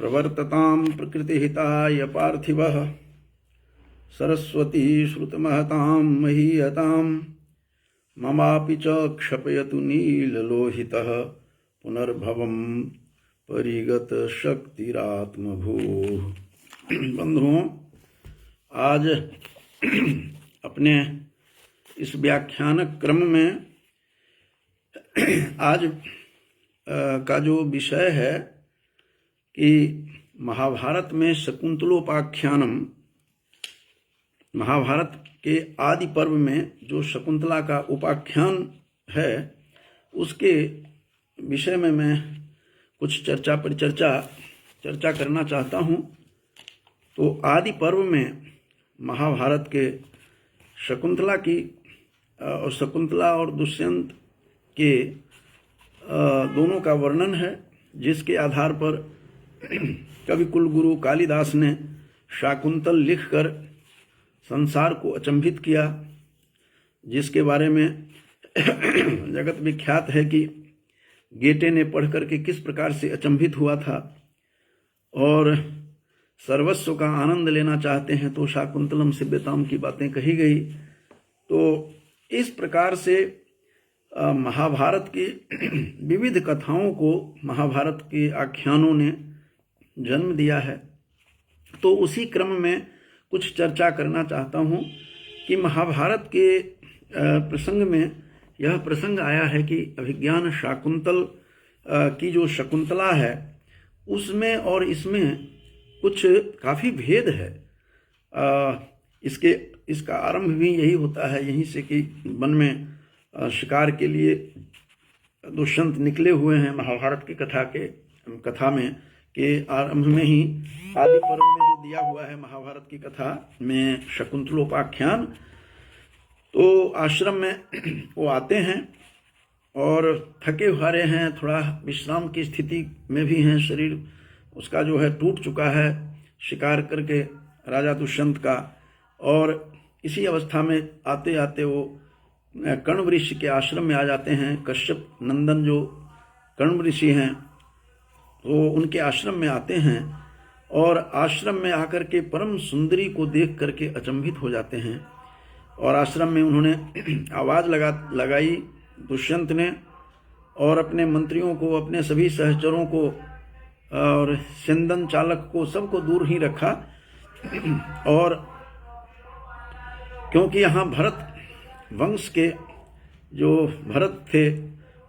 प्रवर्ततां प्रकृतिहिताय पार्थिवः सरस्वती श्रुतमहतां महीयतां ममापि च क्षपयतु नीललोहितः पुनर्भवं परिगत शक्तिरात्मभूः। बंधुओं, आज अपने इस व्याख्यान क्रम में आज का जो विषय है कि महाभारत में शकुंतलोपाख्यानम, महाभारत के आदि पर्व में जो शकुंतला का उपाख्यान है उसके विषय में मैं कुछ चर्चा करना चाहता हूँ। तो आदि पर्व में महाभारत के शकुंतला की और शकुंतला और दुष्यंत के दोनों का वर्णन है, जिसके आधार पर कवि कुलगुरु कालिदास ने शाकुंतल लिखकर संसार को अचंभित किया, जिसके बारे में जगत विख्यात है कि गेटे ने पढ़ करके किस प्रकार से अचंभित हुआ था और सर्वस्व का आनंद लेना चाहते हैं तो शाकुंतलम सिव्यताम की बातें कही गई। तो इस प्रकार से महाभारत की विविध कथाओं को महाभारत के आख्यानों ने जन्म दिया है। तो उसी क्रम में कुछ चर्चा करना चाहता हूँ कि महाभारत के प्रसंग में यह प्रसंग आया है कि अभिज्ञान शाकुंतल की जो शकुंतला है उसमें और इसमें कुछ काफ़ी भेद है। इसका आरंभ भी यही होता है, यहीं से कि वन में शिकार के लिए दुष्यंत निकले हुए हैं। महाभारत की कथा में के आरंभ में ही आदि पर्व में जो दिया हुआ है महाभारत की कथा में शकुंतलोपाख्यान, तो आश्रम में वो आते हैं और थके हारे हैं, थोड़ा विश्राम की स्थिति में भी हैं, शरीर उसका जो है टूट चुका है शिकार करके राजा दुष्यंत का। और इसी अवस्था में आते आते वो कण्व ऋषि के आश्रम में आ जाते हैं। कश्यप नंदन जो कण्व ऋषि हैं वो उनके आश्रम में आते हैं और आश्रम में आकर के परम सुंदरी को देख करके अचंभित हो जाते हैं। और आश्रम में उन्होंने आवाज़ लगाई दुष्यंत ने, और अपने मंत्रियों को, अपने सभी सहचरों को और सिंदन चालक को, सबको दूर ही रखा। और क्योंकि यहाँ भरत वंश के जो भरत थे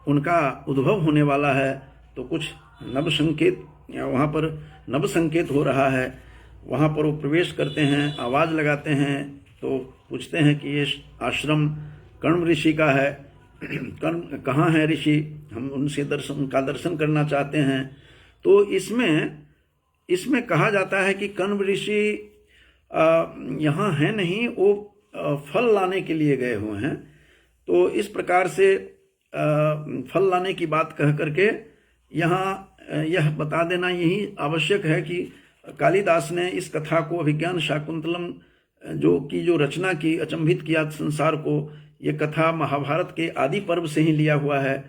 उनका उद्भव होने वाला है, तो कुछ नव संकेत वहाँ पर नव संकेत हो रहा है। वहाँ पर वो प्रवेश करते हैं, आवाज़ लगाते हैं, तो पूछते हैं कि ये आश्रम कण्व ऋषि का है, कहाँ है ऋषि, हम उनका दर्शन करना चाहते हैं। तो इसमें कहा जाता है कि कण्व ऋषि यहाँ है नहीं, वो फल लाने के लिए गए हुए हैं। तो इस प्रकार से फल लाने की बात कह करके यहाँ यह बता देना यही आवश्यक है कि कालिदास ने इस कथा को अभिज्ञान शाकुंतलम जो रचना की, अचंभित किया संसार को, ये कथा महाभारत के आदि पर्व से ही लिया हुआ है।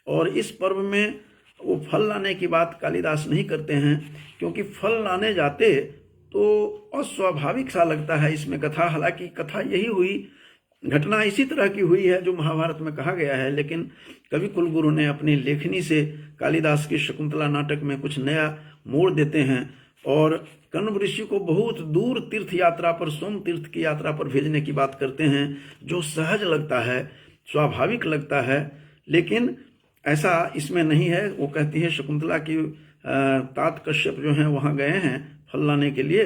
और इस पर्व में वो फल लाने की बात कालिदास नहीं करते हैं, क्योंकि फल लाने जाते तो अस्वाभाविक सा लगता है इसमें कथा। हालांकि कथा यही हुई, घटना इसी तरह की हुई है जो महाभारत में कहा गया है, लेकिन कवि कुलगुरु ने अपनी लेखनी से कालिदास की शकुंतला नाटक में कुछ नया मोड़ देते हैं और कण्व ऋषि को बहुत दूर तीर्थ यात्रा पर, सोम तीर्थ की यात्रा पर भेजने की बात करते हैं, जो सहज लगता है, स्वाभाविक लगता है। लेकिन ऐसा इसमें नहीं है। वो कहती है शकुंतला की तात कश्यप जो हैं वहाँ गए हैं फल लाने के लिए।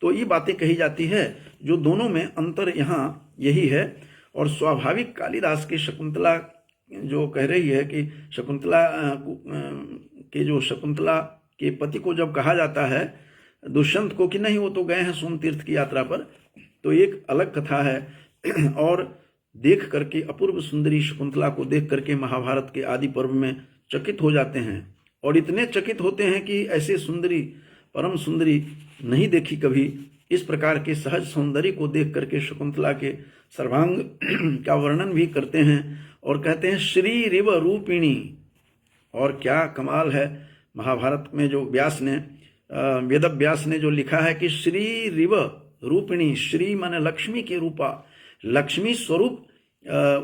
तो ये बातें कही जाती है, जो दोनों में अंतर यहाँ यही है। और स्वाभाविक कालिदास की शकुंतला जो कह रही है कि शकुंतला के पति को जब कहा जाता है दुष्यंत को कि नहीं वो तो गए हैं सोम तीर्थ की यात्रा पर, तो एक अलग कथा है। और देख करके अपूर्व सुंदरी शकुंतला को देख करके महाभारत के आदि पर्व में चकित हो जाते हैं, और इतने चकित होते हैं कि ऐसे सुंदरी, परम सुंदरी नहीं देखी कभी। इस प्रकार के सहज सौंदर्य को देख करके शकुंतला के सर्वांग का वर्णन भी करते हैं और कहते हैं श्री रिव रूपिणी। और क्या कमाल है महाभारत में जो व्यास ने वेदव्यास ने जो लिखा है कि श्री रिव रूपिणी, श्री माने लक्ष्मी के रूपा, लक्ष्मी स्वरूप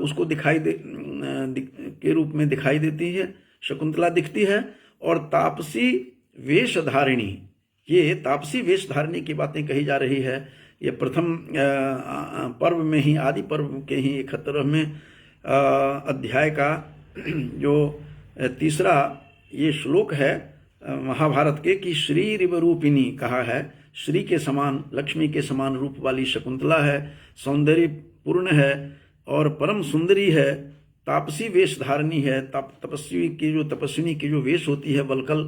उसको के रूप में दिखाई देती है, शकुंतला दिखती है। और तापसी वेशधारिणी, ये तापसी वेशधारिणी की बातें कही जा रही है। ये प्रथम पर्व में ही, आदि पर्व के ही 71वें अध्याय का जो तीसरा ये श्लोक है महाभारत के, कि श्री रिव रूपिणी कहा है। श्री के समान, लक्ष्मी के समान रूप वाली शकुंतला है, सौंदर्य पूर्ण है और परम सुंदरी है, तापसी वेश धारणी है। तपस्विनी की जो वेश होती है वलकल,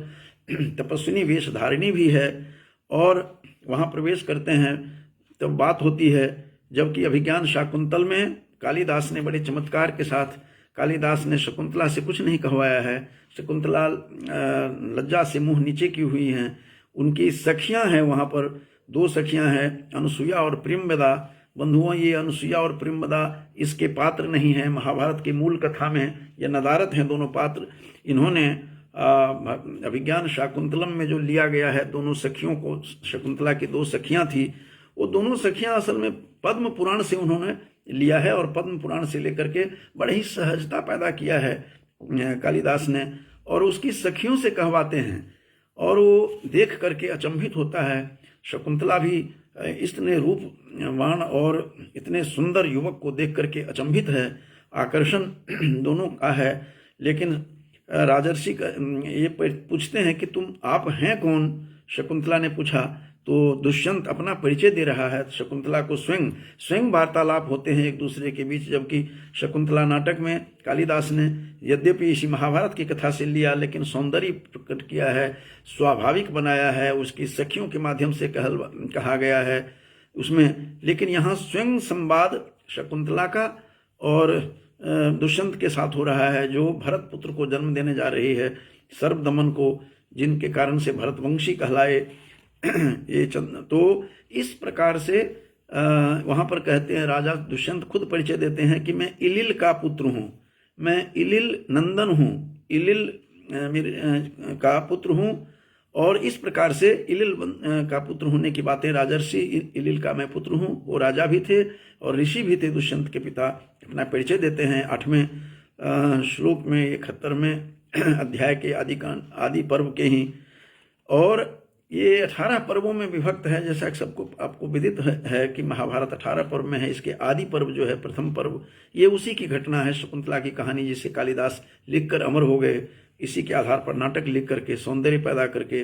तपस्विनी वेश धारिणी भी है। और वहाँ प्रवेश करते हैं तब बात होती है, जबकि अभिज्ञान शाकुंतल में कालिदास ने बड़े चमत्कार के साथ, कालिदास ने शकुंतला से कुछ नहीं कहवाया है। शकुंतला लज्जा से मुंह नीचे की हुई हैं। उनकी सखियां हैं, वहाँ पर 2 सखियां हैं, अनुसुईया और प्रियंवदा। बंधुओं, ये अनुसुईया और प्रियंवदा इसके पात्र नहीं है। महाभारत की मूल कथा में ये नदारत हैं दोनों पात्र। इन्होंने अभिज्ञान शाकुंतलम में जो लिया गया है दोनों सखियों को, शकुंतला की 2 सखियां थी, वो दोनों सखियां असल में पद्म पुराण से उन्होंने लिया है और पद्म पुराण से लेकर के बड़े ही सहजता पैदा किया है कालिदास ने, और उसकी सखियों से कहवाते हैं। और वो देख करके अचंभित होता है। शकुंतला भी इतने रूपवान और इतने सुंदर युवक को देख करके अचंभित है, आकर्षण दोनों का है। लेकिन राजर्षि ये पूछते हैं कि आप हैं कौन? शकुंतला ने पूछा तो दुष्यंत अपना परिचय दे रहा है शकुंतला को। स्वयं वार्तालाप होते हैं एक दूसरे के बीच। जबकि शकुंतला नाटक में कालिदास ने यद्यपि इसी महाभारत की कथा से लिया, लेकिन सौंदर्य प्रकट किया है, स्वाभाविक बनाया है, उसकी सखियों के माध्यम से कहा गया है उसमें। लेकिन यहाँ स्वयं संवाद शकुंतला का और दुष्यंत के साथ हो रहा है, जो भरत पुत्र को जन्म देने जा रही है, सर्वदमन को, जिनके कारण से भरतवंशी कहलाए। ये तो इस प्रकार से वहां पर कहते हैं, राजा दुष्यंत खुद परिचय देते हैं कि मैं इलिल का पुत्र हूँ, मैं इलिल नंदन हूँ, इलिल का पुत्र हूँ। और इस प्रकार से इलिल का पुत्र होने की बातें, राजर्षि इलिल का मैं पुत्र हूँ, वो राजा भी थे और ऋषि भी थे दुष्यंत के पिता, अपना परिचय देते हैं 8वें श्लोक में, 71वें अध्याय के आदि पर्व के ही। और ये 18 पर्वों में विभक्त है, जैसा कि सबको आपको विदित है कि महाभारत 18 पर्व में है। इसके आदि पर्व जो है, प्रथम पर्व, ये उसी की घटना है, शकुंतला की कहानी, जिसे कालिदास लिखकर अमर हो गए, इसी के आधार पर नाटक लिख करके, सौंदर्य पैदा करके।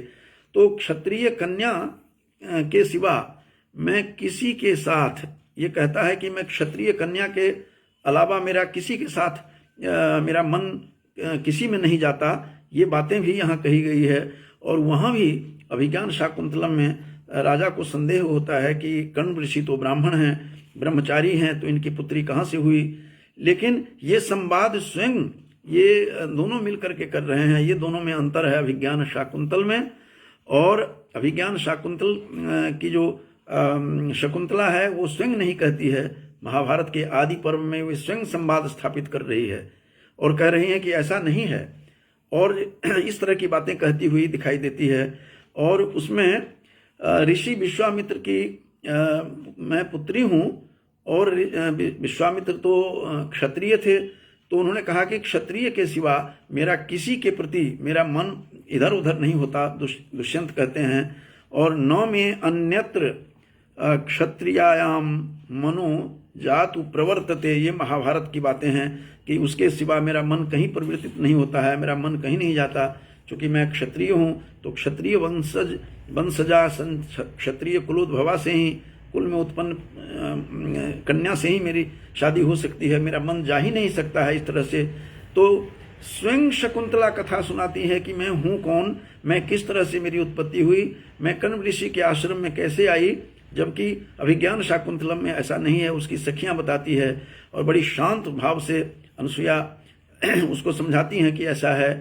तो क्षत्रिय कन्या के सिवा मैं किसी के साथ, ये कहता है कि मैं क्षत्रिय कन्या के अलावा मेरा किसी के साथ मेरा मन किसी में नहीं जाता, ये बातें भी यहाँ कही गई है। और वहाँ भी अभिज्ञान शाकुंतलम में राजा को संदेह होता है कि कण्व ऋषि तो ब्राह्मण हैं, ब्रह्मचारी हैं, तो इनकी पुत्री कहाँ से हुई। लेकिन ये संवाद स्वयं ये दोनों मिलकर के कर रहे हैं। ये दोनों में अंतर है अभिज्ञान शाकुंतल में। और अभिज्ञान शाकुंतल की जो शकुंतला है वो स्वयं नहीं कहती है, महाभारत के आदि पर्व में वे स्वयं संवाद स्थापित कर रही है और कह रही है कि ऐसा नहीं है, और इस तरह की बातें कहती हुई दिखाई देती है। और उसमें ऋषि विश्वामित्र की मैं पुत्री हूँ, और विश्वामित्र तो क्षत्रिय थे, तो उन्होंने कहा कि क्षत्रिय के सिवा मेरा किसी के प्रति मेरा मन इधर उधर नहीं होता, दुष्यंत कहते हैं। और 9 में अन्यत्र क्षत्रियायाम मनो जातु प्रवर्तते, ये महाभारत की बातें हैं कि उसके सिवा मेरा मन कहीं परिवर्तित नहीं होता है, मेरा मन कहीं नहीं जाता। चूंकि मैं क्षत्रिय हूँ तो क्षत्रिय वंशजा क्षत्रिय कुलोद्भवा से ही, कुल में उत्पन्न कन्या से ही मेरी शादी हो सकती है, मेरा मन जा ही नहीं सकता है इस तरह से। तो स्वयं शकुंतला कथा सुनाती है कि मैं हूँ कौन, मैं किस तरह से मेरी उत्पत्ति हुई, मैं कण्व ऋषि के आश्रम में कैसे आई। जबकि अभिज्ञान शाकुंतलम में ऐसा नहीं है, उसकी सखियां बताती है और बड़ी शांत भाव से अनुसुईया उसको समझाती हैं कि ऐसा है,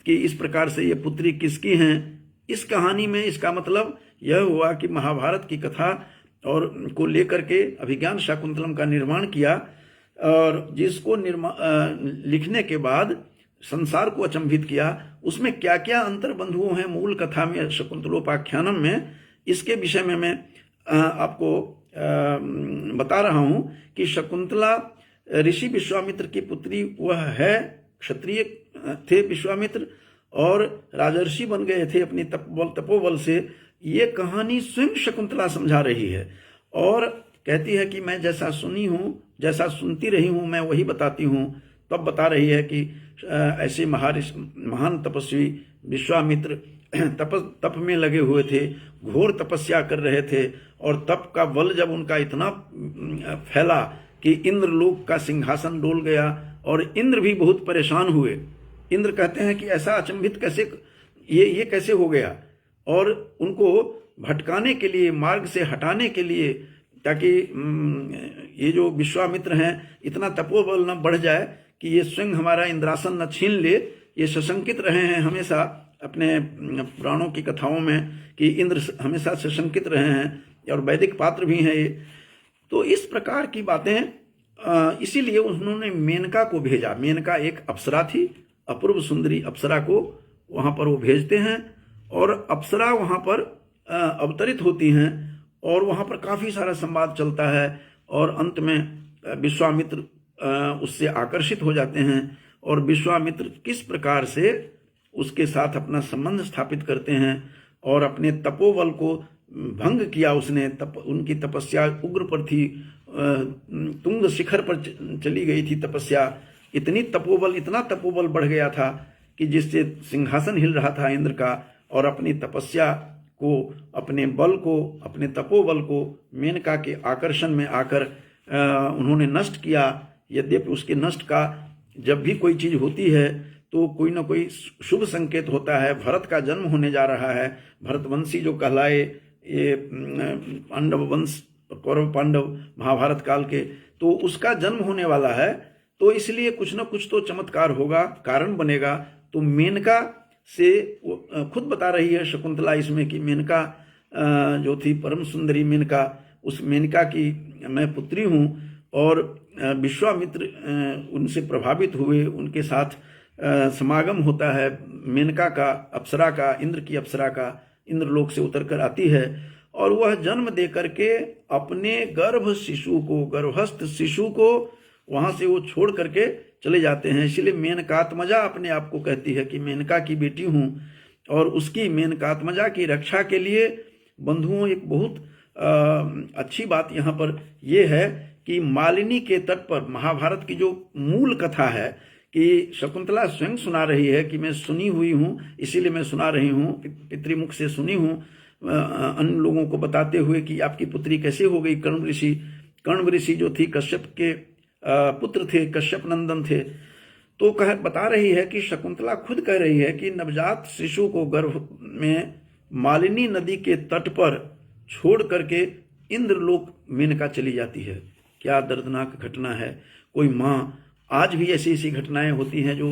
कि इस प्रकार से ये पुत्री किसकी हैं। इस कहानी में इसका मतलब यह हुआ कि महाभारत की कथा और को लेकर के अभिज्ञान शाकुंतलम का निर्माण किया, और जिसको लिखने के बाद संसार को अचंभित किया, उसमें क्या क्या अंतर बंधुओं हैं मूल कथा में, शकुंतलोपाख्यानम में, इसके विषय में मैं आपको बता रहा हूं कि शकुंतला ऋषि विश्वामित्र की पुत्री वह है, क्षत्रिय थे विश्वामित्र और राजर्षि बन गए थे अपनी तपोबल से। ये कहानी स्वयं शकुंतला समझा रही है और कहती है कि मैं जैसा सुनी हूं, जैसा सुनती रही हूं, मैं वही बताती हूं। तब बता रही है कि ऐसे महान तपस्वी विश्वामित्र तप में लगे हुए थे, घोर तपस्या कर रहे थे और तप का बल जब उनका इतना फैला कि इंद्रलोक का सिंहासन डोल गया और इंद्र भी बहुत परेशान हुए। इंद्र कहते हैं कि ऐसा अचंभित कैसे, ये कैसे हो गया, और उनको भटकाने के लिए, मार्ग से हटाने के लिए, ताकि ये जो विश्वामित्र हैं इतना तपोबल न बढ़ जाए कि ये स्वयं हमारा इंद्रासन न छीन ले। ये सशंकित रहे हैं हमेशा अपने पुराणों की कथाओं में कि इंद्र हमेशा सशंकित रहे हैं और वैदिक पात्र भी हैं ये। तो इस प्रकार की बातें, इसीलिए उन्होंने मेनका को भेजा। मेनका एक अप्सरा थी, अपूर्व सुंदरी अप्सरा को वहां पर वो भेजते हैं और अप्सरा वहां पर अवतरित होती हैं और वहां पर काफी सारा संवाद चलता है और अंत में विश्वामित्र उससे आकर्षित हो जाते हैं और विश्वामित्र किस प्रकार से उसके साथ अपना संबंध स्थापित करते हैं और अपने तपोबल को भंग किया उसने। उनकी तपस्या उग्र पर थी, तुंग शिखर पर चली गई थी तपस्या। इतना तपोबल बढ़ गया था कि जिससे सिंहासन हिल रहा था इंद्र का, और अपनी तपस्या को, अपने बल को, अपने तपोबल को मेनका के आकर्षण में आकर उन्होंने नष्ट किया। यद्यपि उसके नष्ट का जब भी कोई चीज होती है तो कोई ना कोई शुभ संकेत होता है। भरत का जन्म होने जा रहा है, भरतवंशी जो कहलाए, ये पांडव वंश, कौरव पांडव महाभारत काल के, तो उसका जन्म होने वाला है। तो इसलिए कुछ ना कुछ तो चमत्कार होगा, कारण बनेगा। तो मेनका से खुद बता रही है शकुंतला इसमें कि मेनका जो थी परम सुंदरी मेनका, उस मेनका की मैं पुत्री हूँ और विश्वामित्र उनसे प्रभावित हुए, उनके साथ समागम होता है मेनका का, अप्सरा का, इंद्र की अप्सरा का, इंद्रलोक से उतर कर आती है और वह जन्म दे करके अपने गर्भस्थ शिशु को वहां से वो छोड़ करके चले जाते हैं। इसलिए मेनकात्मजा अपने आप को कहती है कि मेनका की बेटी हूं। और उसकी मेनकात्मजा की रक्षा के लिए बंधुओं एक बहुत अच्छी बात यहाँ पर यह है कि मालिनी के तट पर, महाभारत की जो मूल कथा है कि शकुंतला स्वयं सुना रही है कि मैं सुनी हुई हूँ, इसीलिए मैं सुना रही हूँ, पितृमुख से सुनी हूँ, अन्य लोगों को बताते हुए कि आपकी पुत्री कैसे हो गई। कर्ण ऋषि जो थी कश्यप के पुत्र थे, कश्यप नंदन थे। तो बता रही है कि शकुंतला खुद कह रही है कि नवजात शिशु को गर्भ में मालिनी नदी के तट पर छोड़ करके इंद्रलोक मेनका चली जाती है। क्या दर्दनाक घटना है। कोई माँ, आज भी ऐसी ऐसी घटनाएं होती हैं जो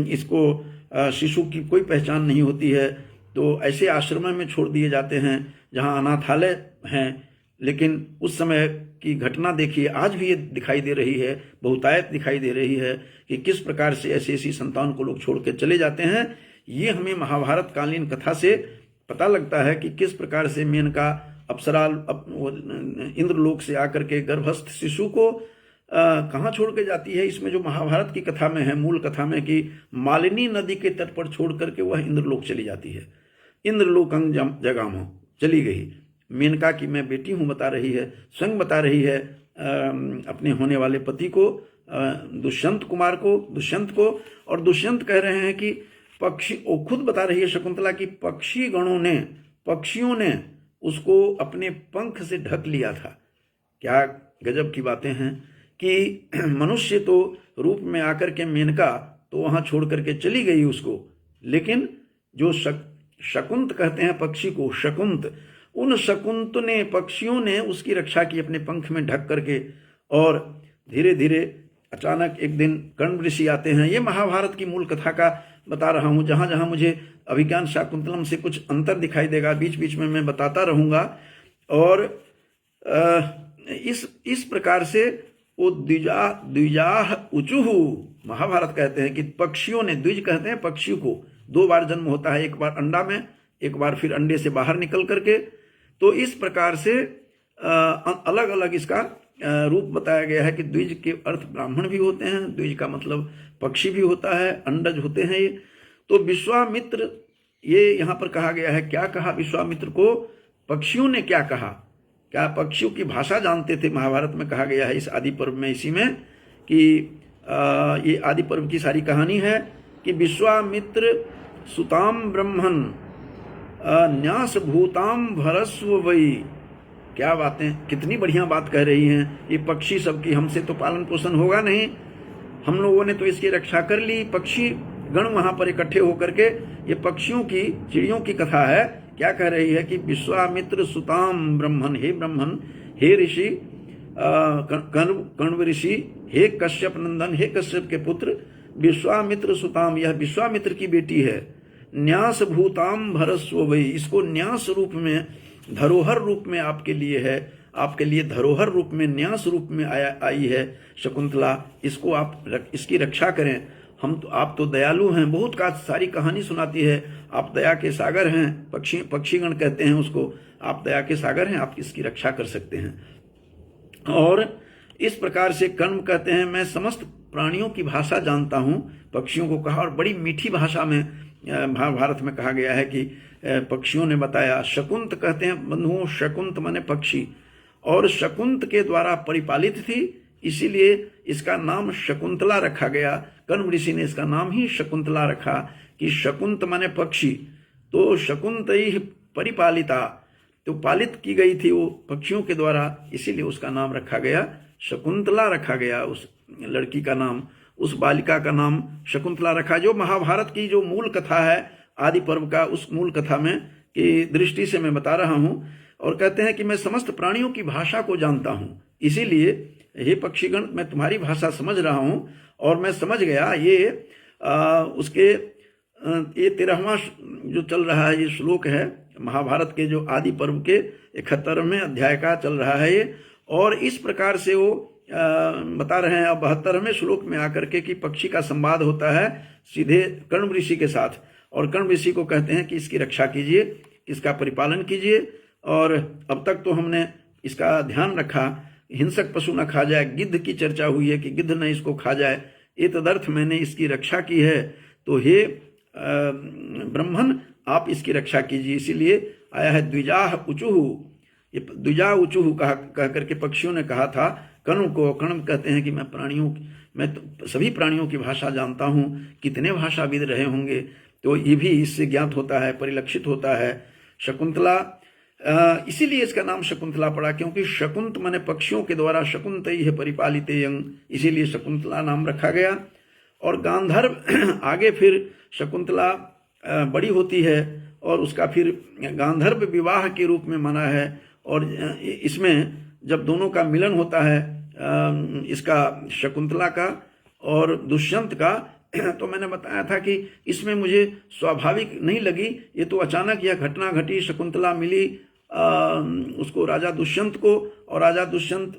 इसको शिशु की कोई पहचान नहीं होती है, तो ऐसे आश्रम में छोड़ दिए जाते हैं जहां अनाथालय हैं। लेकिन उस समय की घटना देखिए, आज भी ये दिखाई दे रही है, बहुतायत दिखाई दे रही है कि किस प्रकार से ऐसी ऐसी संतान को लोग छोड़ के चले जाते हैं। ये हमें महाभारत कालीन कथा से पता लगता है कि किस प्रकार से मेनका अप्सरा इंद्रलोक से आकर के गर्भस्थ शिशु को कहाँ छोड़ के जाती है। इसमें जो महाभारत की कथा में है, मूल कथा में, कि मालिनी नदी के तट पर छोड़ करके वह इंद्रलोक चली जाती है। इंद्रलोकं जगामो, चली गई। मेनका की मैं बेटी हूँ बता रही है, स्वयं बता रही है अपने होने वाले पति को, दुष्यंत को। और दुष्यंत कह रहे हैं कि वो खुद बता रही है शकुंतला की पक्षियों ने उसको अपने पंख से ढक लिया था। क्या गजब की बातें हैं कि मनुष्य तो रूप में आकर के मेनका तो वहां छोड़ करके चली गई उसको, लेकिन जो शकुंत कहते हैं पक्षी को, उन शकुंत ने, पक्षियों ने उसकी रक्षा की अपने पंख में ढक करके। और धीरे धीरे अचानक एक दिन कर्ण ऋषि आते हैं। ये महाभारत की मूल कथा का बता रहा हूँ, जहां जहां मुझे अभिज्ञान शाकुंतलम से कुछ अंतर दिखाई देगा बीच बीच में मैं बताता रहूंगा। और इस प्रकार से वो द्विजाह उचुहु, महाभारत कहते हैं कि पक्षियों ने, द्विज कहते हैं पक्षी को, 2 बार जन्म होता है, एक बार अंडा में, एक बार फिर अंडे से बाहर निकल करके। तो इस प्रकार से अलग अलग इसका रूप बताया गया है कि द्विज के अर्थ ब्राह्मण भी होते हैं, द्विज का मतलब पक्षी भी होता है, अंडज होते हैं ये। तो विश्वामित्र, ये यहाँ पर कहा गया है, क्या कहा विश्वामित्र को, पक्षियों ने क्या कहा, क्या पक्षियों की भाषा जानते थे। महाभारत में कहा गया है इस आदि पर्व में, इसी में कि ये आदि पर्व की सारी कहानी है कि विश्वामित्र सुताम ब्रह्मन न्यास भूताम भरस्व वही। क्या बातें, कितनी बढ़िया बात कह रही हैं। ये पक्षी सबकी, हमसे तो पालन पोषण होगा नहीं, हम लोगों ने तो इसकी रक्षा कर ली। पक्षी गण वहां पर इकट्ठे होकर के, ये पक्षियों की, चिड़ियों की कथा है। क्या कह रही है कि विश्वामित्र सुताम ब्रह्मन, हे ब्रह्मन, हे ऋषि कण्व ऋषि, हे कश्यप नंदन, हे कश्यप के पुत्र, विश्वामित्र सुताम, यह विश्वामित्र की बेटी है, न्यास भूताम भरस्व वही, इसको न्यास रूप में, धरोहर रूप में आपके लिए है, आपके लिए धरोहर रूप में, न्यास रूप में आई है शकुंतला, इसको आप इसकी रक्षा करें। आप तो दयालु हैं, बहुत का सारी कहानी सुनाती है, आप दया के सागर हैं, पक्षीगण कहते हैं उसको, आप दया के सागर हैं, आप इसकी रक्षा कर सकते हैं। और इस प्रकार से कर्म कहते हैं, मैं समस्त प्राणियों की भाषा जानता हूं, पक्षियों को कहा, और बड़ी मीठी भाषा में महाभारत में कहा गया है कि पक्षियों ने बताया। शकुंत कहते हैं बंधुओं, शकुंत माने पक्षी, और शकुंत के द्वारा परिपालित थी, इसीलिए इसका नाम शकुंतला रखा गया। कण्व ऋषि ने इसका नाम ही शकुंतला रखा कि शकुंत माने पक्षी, तो शकुंत ही परिपालिता, तो पालित की गई थी वो पक्षियों के द्वारा, इसीलिए उसका नाम रखा गया, शकुंतला रखा गया। उस लड़की का नाम, उस बालिका का नाम शकुंतला रखा। जो महाभारत की जो मूल कथा है आदि पर्व का, उस मूल कथा में की दृष्टि से मैं बता रहा हूं। और कहते हैं कि मैं समस्त प्राणियों की भाषा को जानता हूं, इसीलिए हे पक्षीगण, मैं तुम्हारी भाषा समझ रहा हूं, और मैं समझ गया ये उसके ये 13वां जो चल रहा है ये श्लोक है महाभारत के जो आदि पर्व के 71वें अध्याय का चल रहा है ये। और इस प्रकार से वो बता रहे हैं अब 72वें श्लोक में आकर के कि पक्षी का संवाद होता है सीधे कण्व ऋषि के साथ, और कण्व ऋषि को कहते हैं कि इसकी रक्षा कीजिए, इसका परिपालन कीजिए। और अब तक तो हमने इसका ध्यान रखा, हिंसक पशु न खा जाए, गिद्ध की चर्चा हुई है कि गिद्ध न इसको खा जाए, ये तदर्थ मैंने इसकी रक्षा की है। तो हे ब्रह्मन, आप इसकी रक्षा कीजिए, इसीलिए आया है द्विजाह उचुहु। ये द्विजा उचुहु कह करके पक्षियों ने कहा था कण्व को। कण्व कहते हैं कि मैं तो सभी प्राणियों की भाषा जानता हूँ, कितने भाषाविद रहे होंगे, तो ये भी इससे ज्ञात होता है, परिलक्षित होता है। शकुंतला, इसीलिए इसका नाम शकुंतला पड़ा, क्योंकि शकुंत माने पक्षियों के द्वारा, शकुंत ही है परिपालित यंग, इसीलिए शकुंतला नाम रखा गया। और गांधर्व आगे फिर शकुंतला बड़ी होती है और उसका फिर गांधर्व विवाह के रूप में माना है। और इसमें जब दोनों का मिलन होता है, इसका शकुंतला का और दुष्यंत का, तो मैंने बताया था कि इसमें मुझे स्वाभाविक नहीं लगी, ये तो अचानक यह घटना घटी। शकुंतला मिली उसको राजा दुष्यंत को, और राजा दुष्यंत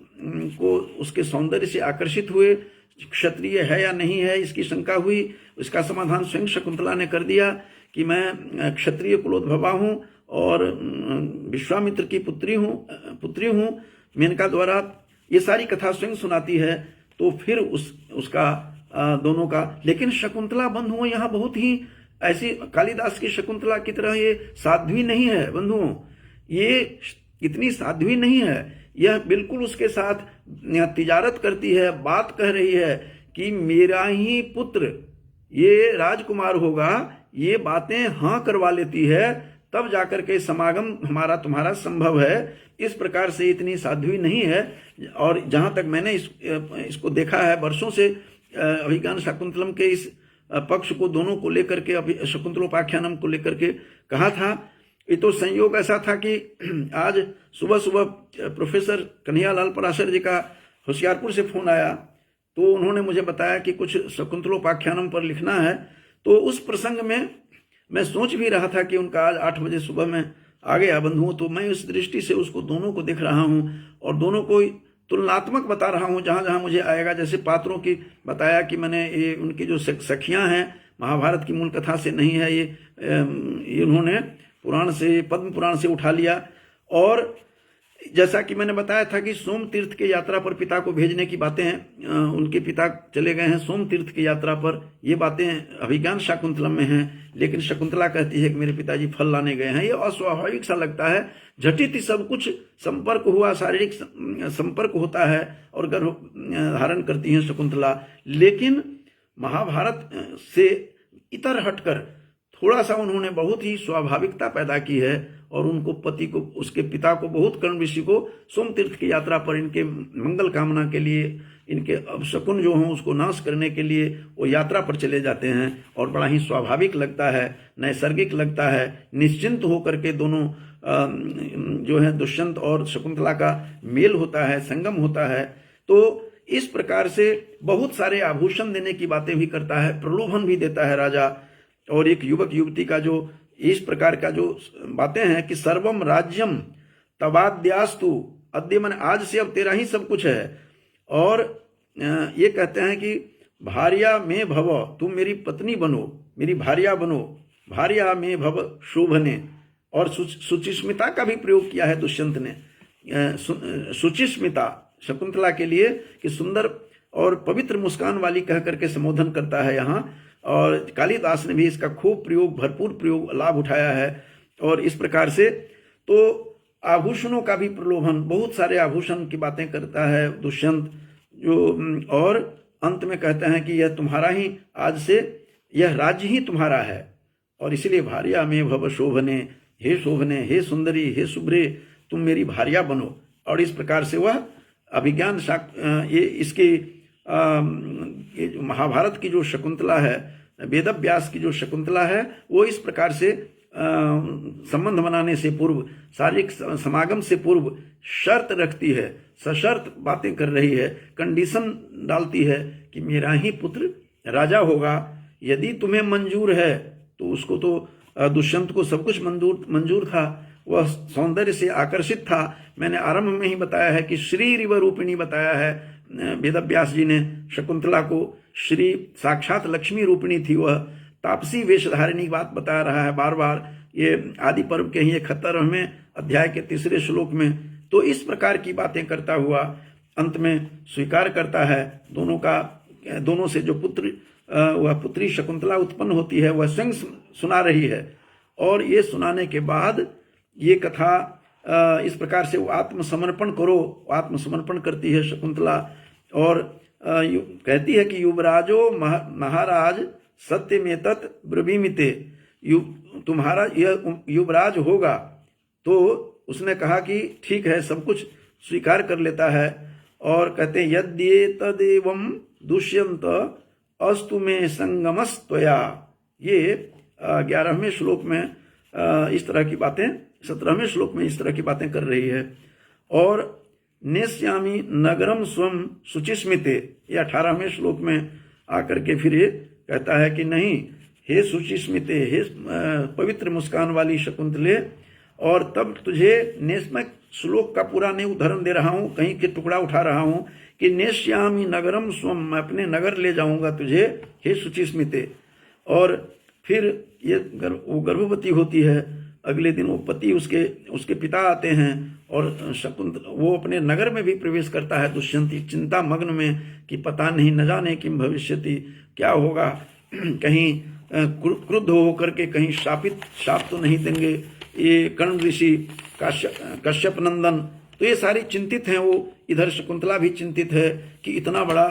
को उसके सौंदर्य से आकर्षित हुए, क्षत्रिय है या नहीं है इसकी शंका हुई, इसका समाधान स्वयं शकुंतला ने कर दिया कि मैं क्षत्रिय कुलोद्भवा हूँ और विश्वामित्र की पुत्री हूँ। मेनका द्वारा ये सारी कथा स्वयं सुनाती है। तो फिर उसका दोनों का, लेकिन शकुंतला बंधुओं यहाँ बहुत ही ऐसी कालिदास की शकुंतला की तरह ये साध्वी नहीं है बंधुओं, ये इतनी साध्वी नहीं है। यह बिल्कुल उसके साथ तिजारत करती है, बात कह रही है कि मेरा ही पुत्र ये राजकुमार होगा, ये बातें हाँ करवा लेती है, तब जाकर के समागम हमारा तुम्हारा संभव है। इस प्रकार से इतनी साध्वी नहीं है। और जहां तक मैंने इसको देखा है वर्षों से, अभिज्ञान शाकुंतलम के इस पक्ष को, दोनों को लेकर के, शकुंतलोपाख्यानम को लेकर के कहा था। ये तो संयोग ऐसा था कि आज सुबह सुबह प्रोफेसर कन्हैयालाल पराशर जी का होशियारपुर से फोन आया, तो उन्होंने मुझे बताया कि कुछ शकुंतलोपाख्यानम पर लिखना है। तो उस प्रसंग में मैं सोच भी रहा था कि उनका आज 8 बजे सुबह में आ गया बंधुओं, तो मैं इस दृष्टि से उसको दोनों को देख रहा हूँ, और दोनों को तुलनात्मक बता रहा हूँ जहाँ जहाँ मुझे आएगा। जैसे पात्रों की बताया कि मैंने ये उनकी जो सखियाँ हैं महाभारत की मूल कथा से नहीं है, ये उन्होंने पुराण से, पद्म पुराण से उठा लिया। और जैसा कि मैंने बताया था कि सोम तीर्थ के यात्रा पर पिता को भेजने की बातें हैं, उनके पिता चले गए हैं सोम तीर्थ की यात्रा पर, ये बातें अभिज्ञान शाकुंतलम में हैं। लेकिन शकुंतला कहती है कि मेरे पिताजी फल लाने गए हैं। ये अस्वाभाविक सा लगता है, झटित ही सब कुछ संपर्क हुआ, शारीरिक संपर्क होता है और गर्भ धारण करती हैं शकुंतला। लेकिन महाभारत से इतर हटकर थोड़ा सा उन्होंने बहुत ही स्वाभाविकता पैदा की है और उनको पति को, उसके पिता को, बहुत कर्ण ऋषि को सोम तीर्थ की यात्रा पर इनके मंगल कामना के लिए, इनके अपशकुन जो हों उसको नाश करने के लिए वो यात्रा पर चले जाते हैं। और बड़ा ही स्वाभाविक लगता है, नैसर्गिक लगता है, निश्चिंत होकर के दोनों जो है दुष्यंत और शकुंतला का मेल होता है, संगम होता है। तो इस प्रकार से बहुत सारे आभूषण देने की बातें भी करता है, प्रलोभन भी देता है राजा। और एक युवक युवती का जो इस प्रकार का जो बातें हैं कि सर्वम राज्यम तवाद्यास्तु अद्य, मन आज से अब तेरा ही सब कुछ है। और ये कहते हैं कि भार्या में भव, तुम मेरी पत्नी बनो, मेरी भार्या बनो, भार्या में भव शोभने। और सुचिस्मिता का भी प्रयोग किया है दुष्यंत ने, सुचिस्मिता शकुंतला के लिए कि सुंदर और पवित्र मुस्कान वाली कह करके संबोधन करता है यहाँ। और कालिदास ने भी इसका खूब प्रयोग, भरपूर प्रयोग, लाभ उठाया है। और इस प्रकार से तो आभूषणों का भी प्रलोभन, बहुत सारे आभूषण की बातें करता है दुष्यंत जो, और अंत में कहते हैं कि यह तुम्हारा ही, आज से यह राज्य ही तुम्हारा है। और इसलिए भार्या में भव शोभने, हे शोभने, हे सुंदरी, हे शुभ्रे, तुम मेरी भार्या बनो। और इस प्रकार से वह अभिज्ञान ये इसकी ये जो महाभारत की जो शकुंतला है, वेदव्यास की जो शकुंतला है, वो इस प्रकार से संबंध बनाने से पूर्व, शारीरिक समागम से पूर्व शर्त रखती है, सशर्त बातें कर रही है, कंडीशन डालती है कि मेरा ही पुत्र राजा होगा। यदि तुम्हें मंजूर है तो उसको तो दुष्यंत को सब कुछ मंजूर था, वह सौंदर्य से आकर्षित था। मैंने आरंभ में ही बताया है कि श्री रिव रूपिणी बताया है वेदव्यास जी ने शकुंतला को, श्री साक्षात लक्ष्मी रूपिणी थी वह, तापसी वेशधारिणी बात बता रहा है बार बार, ये आदि पर्व के ही 71वें अध्याय के 3 श्लोक में। तो इस प्रकार की बातें करता हुआ अंत में स्वीकार करता है दोनों से जो पुत्र वह पुत्री शकुंतला उत्पन्न होती है, वह स्वयं सुना रही है। और ये सुनाने के बाद ये कथा इस प्रकार से वो आत्मसमर्पण करो, आत्मसमर्पण करती है शकुंतला। और कहती है कि युवराजो महाराज सत्य में तत् ब्रवीमिते, तुम्हारा यह युवराज होगा। तो उसने कहा कि ठीक है, सब कुछ स्वीकार कर लेता है। और कहते हैं यद्ये तदेवं दुष्यंत अस्तु में संगमस्त्वया। ये 11वें श्लोक में इस तरह की बातें, 17वें श्लोक में इस तरह की बातें कर रही है। और नेस्यामी नगरम स्वम शुचिस्मिते, ये 18वें श्लोक में आकर के फिर ये कहता है कि नहीं, हे शुचिस्मिते, हे पवित्र मुस्कान वाली शकुंतले। और तब तुझे नेस्मय श्लोक का पूरा नहीं उदाहरण दे रहा हूं, कहीं के टुकड़ा उठा रहा हूं कि नेश्यामी नगरम स्वम, मैं अपने नगर ले जाऊंगा तुझे, हे शुचिस्मिते। और फिर ये वो गर्भवती होती है। अगले दिन वो पति उसके पिता आते हैं और शकुंतला वो अपने नगर में भी प्रवेश करता है। दुष्यंत चिंता मग्न में कि पता नहीं, न जाने किम भविष्यति, क्या होगा, कहीं क्रुद्ध होकर के कहीं शाप तो नहीं देंगे ये कर्ण ऋषि कश्यप नंदन। तो ये सारी चिंतित हैं। वो इधर शकुंतला भी चिंतित है कि इतना बड़ा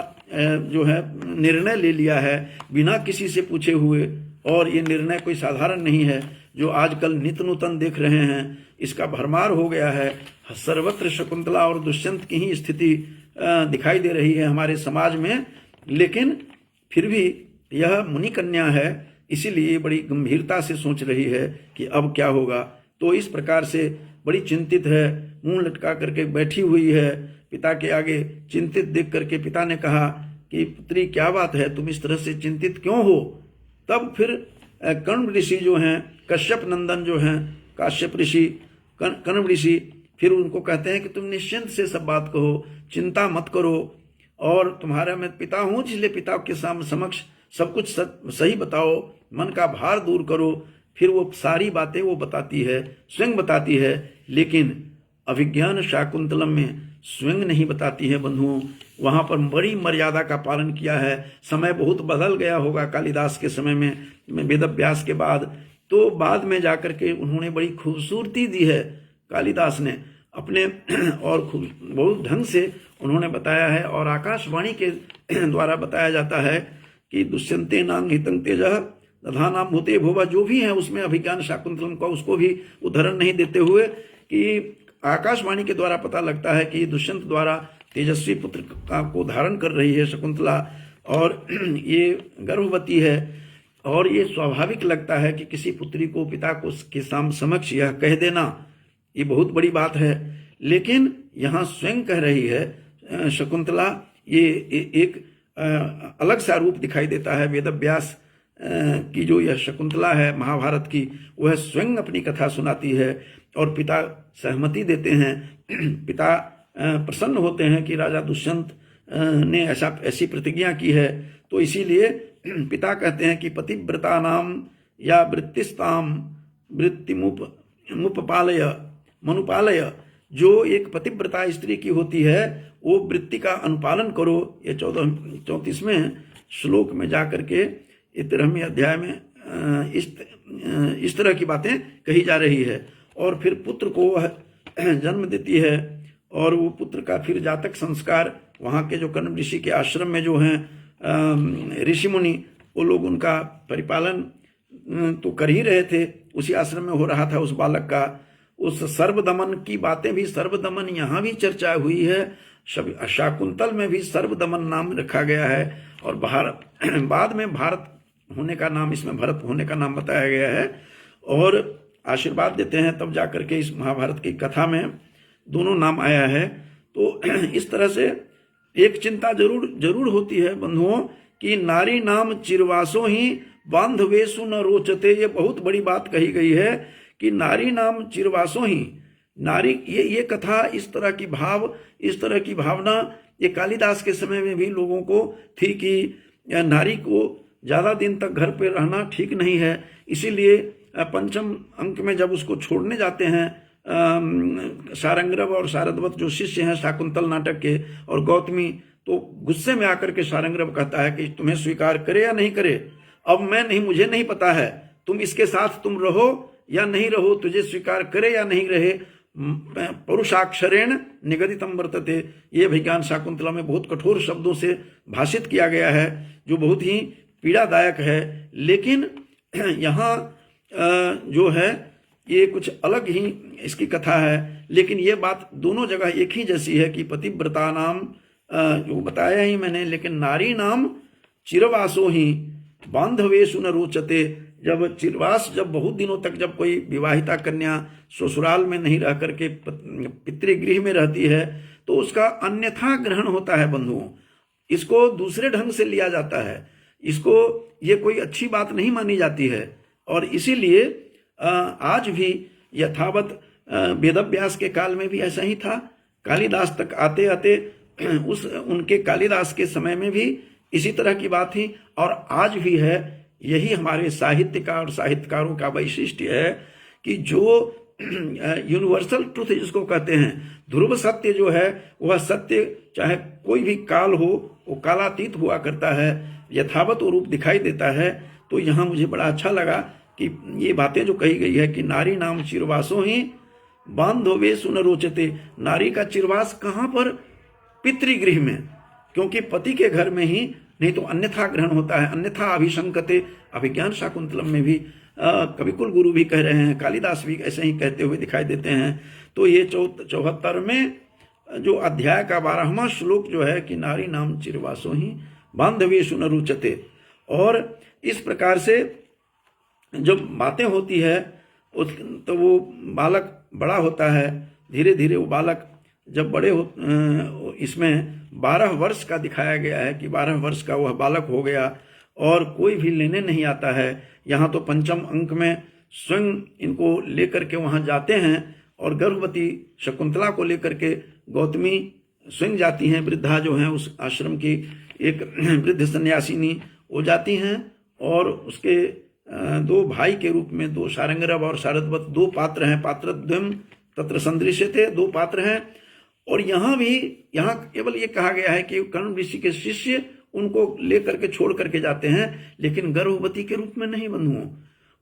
जो है निर्णय ले लिया है बिना किसी से पूछे हुए, और ये निर्णय कोई साधारण नहीं है जो आजकल नित्य नूतन देख रहे हैं, इसका भरमार हो गया है। सर्वत्र शकुंतला और दुष्यंत की ही स्थिति दिखाई दे रही है हमारे समाज में। लेकिन फिर भी यह मुनि कन्या है, इसीलिए बड़ी गंभीरता से सोच रही है कि अब क्या होगा। तो इस प्रकार से बड़ी चिंतित है, मुंह लटका करके बैठी हुई है पिता के आगे। चिंतित देख करके पिता ने कहा कि पुत्री क्या बात है, तुम इस तरह से चिंतित क्यों हो। तब फिर कर्ण ऋषि जो हैं, कश्यप नंदन जो हैं, काश्यप ऋषि, कर्ण ऋषि, फिर उनको कहते हैं कि तुम निश्चिंत से सब बात कहो, चिंता मत करो, और तुम्हारा मैं पिता हूं, इसलिए पिता के समक्ष सब कुछ सही बताओ, मन का भार दूर करो। फिर वो सारी बातें वो बताती है, स्वयं बताती है, लेकिन अभिज्ञान शाकुंतलम में स्वयं नहीं बताती है बंधुओं। वहां पर बड़ी मर्यादा का पालन किया है। समय बहुत बदल गया होगा कालिदास के समय में वेदव्यास के बाद, तो बाद में जाकर के उन्होंने बड़ी खूबसूरती दी है कालिदास ने अपने, और बहुत ढंग से उन्होंने बताया है। और आकाशवाणी के द्वारा बताया जाता है कि दुष्यंते नांग हितं तेजः तथा नाम भूते भुवा, जो भी है उसमें अभिज्ञान शाकुंतलम का उसको भी उदाहरण नहीं देते हुए कि आकाशवाणी के द्वारा पता लगता है कि दुष्यंत द्वारा तेजस्वी पुत्र को धारण कर रही है शकुंतला, और ये गर्भवती है। और ये स्वाभाविक लगता है कि किसी पुत्री को पिता को के समक्ष यह कह देना, ये बहुत बड़ी बात है। लेकिन यहाँ स्वयं कह रही है शकुंतला, ये एक अलग सा रूप दिखाई देता है। वेदव्यास की जो यह शकुंतला है महाभारत की, वह स्वयं अपनी कथा सुनाती है और पिता सहमति देते हैं। पिता प्रसन्न होते हैं कि राजा दुष्यंत ने ऐसी प्रतिज्ञा की है, तो इसीलिए पिता कहते हैं कि पतिव्रता नाम या वृत्तिस्ताम वृत्तिमुपपालय मनुपालय, जो एक पतिव्रता स्त्री की होती है वो वृत्ति का अनुपालन करो। ये 34वें श्लोक में जाकर के 13वें अध्याय में इस तरह की बातें कही जा रही है। और फिर पुत्र को वह जन्म देती है, और वो पुत्र का फिर जातक संस्कार वहाँ के जो कर्ण ऋषि के आश्रम में जो हैं ऋषि मुनि, वो लोग उनका परिपालन तो कर ही रहे थे, उसी आश्रम में हो रहा था उस बालक का। उस सर्वदमन की बातें भी, सर्वदमन यहाँ भी चर्चा हुई है, शाकुंतल में भी सर्वदमन नाम रखा गया है, और बाद में भारत होने का नाम, इसमें भरत होने का नाम बताया गया है। और आशीर्वाद देते हैं तब जाकर के इस महाभारत की कथा में दोनों नाम आया है। तो इस तरह से एक चिंता जरूर होती है बंधुओं कि नारी नाम चिरवासो ही बांधवेशु न रोचते। ये बहुत बड़ी बात कही गई है कि नारी नाम चिरवासो ही, नारी, ये कथा, इस तरह की भाव, इस तरह की भावना ये कालिदास के समय में भी लोगों को थी कि नारी को ज्यादा दिन तक घर पे रहना ठीक नहीं है। इसीलिए पंचम अंक में जब उसको छोड़ने जाते हैं सारंगरव और शारदवत जो शिष्य हैं शाकुंतल नाटक के, और गौतमी, तो गुस्से में आकर के सारंगरव कहता है कि तुम्हें स्वीकार करे या नहीं करे, अब मुझे नहीं पता है, तुम इसके साथ तुम रहो या नहीं रहो, तुझे स्वीकार करे या नहीं रहे, परुषाक्षरेण निगदितम वर्तते। ये विज्ञान शाकुंतला में बहुत कठोर शब्दों से भाषित किया गया है, जो बहुत ही पीड़ादायक है। लेकिन यहाँ जो है ये कुछ अलग ही इसकी कथा है, लेकिन ये बात दोनों जगह एक ही जैसी है कि पतिव्रता नाम जो बताया ही मैंने, लेकिन नारी नाम चिरवासो ही बांधवेशु न रोचते। जब चिरवास, जब बहुत दिनों तक जब कोई विवाहिता कन्या ससुराल में नहीं रह करके पितृगृह में रहती है, तो उसका अन्यथा ग्रहण होता है बंधुओं, इसको दूसरे ढंग से लिया जाता है, इसको ये कोई अच्छी बात नहीं मानी जाती है। और इसीलिए आज भी यथावत वेदव्यास के काल में भी ऐसा ही था, कालिदास तक आते आते उनके कालिदास के समय में भी इसी तरह की बात थी, और आज भी है। यही हमारे साहित्य का और साहित्यकारों का वैशिष्ट्य है कि जो यूनिवर्सल ट्रुथ जिसको कहते हैं, ध्रुव सत्य जो है वह सत्य चाहे कोई भी काल हो, वो कालातीत हुआ करता है, यथावत वो रूप दिखाई देता है। तो यहाँ मुझे बड़ा अच्छा लगा कि ये बातें जो कही गई है कि नारी नाम चिरवासो ही बांधवेशु न रोचते। नारी का चिरवास कहाँ पर? पितृगृह में, क्योंकि पति के घर में ही, नहीं तो अन्यथा ग्रहण होता है, अन्यथा अभिशंकते। अभिज्ञान शाकुंतलम में भी कविकुल गुरु भी कह रहे हैं, कालिदास भी ऐसे ही कहते हुए दिखाई देते हैं। तो ये 74वें जो अध्याय का 12वां श्लोक जो है कि नारी नाम चिरवासो ही बांधवेशु न रुचते। और इस प्रकार से जब बातें होती है तो वो बालक बड़ा होता है, धीरे धीरे वो बालक जब बड़े हो, इसमें 12 वर्ष का दिखाया गया है कि 12 वर्ष का वह बालक हो गया और कोई भी लेने नहीं आता है। यहाँ तो पंचम अंक में स्वयं इनको लेकर के वहाँ जाते हैं और गर्भवती शकुंतला को लेकर के गौतमी स्वयं जाती हैं, वृद्धा जो हैं उस आश्रम की एक वृद्ध सन्यासिनी, वो जाती हैं और उसके दो भाई के रूप में, दो शारंगरव और शारदवत दो पात्र हैं, पात्रद्वयम् तत्र सन्दृश्यते, दो पात्र हैं। और यहाँ केवल ये कहा गया है कि कर्ण ऋषि के शिष्य उनको लेकर के छोड़ करके जाते हैं, लेकिन गर्भवती के रूप में नहीं बंधुओं,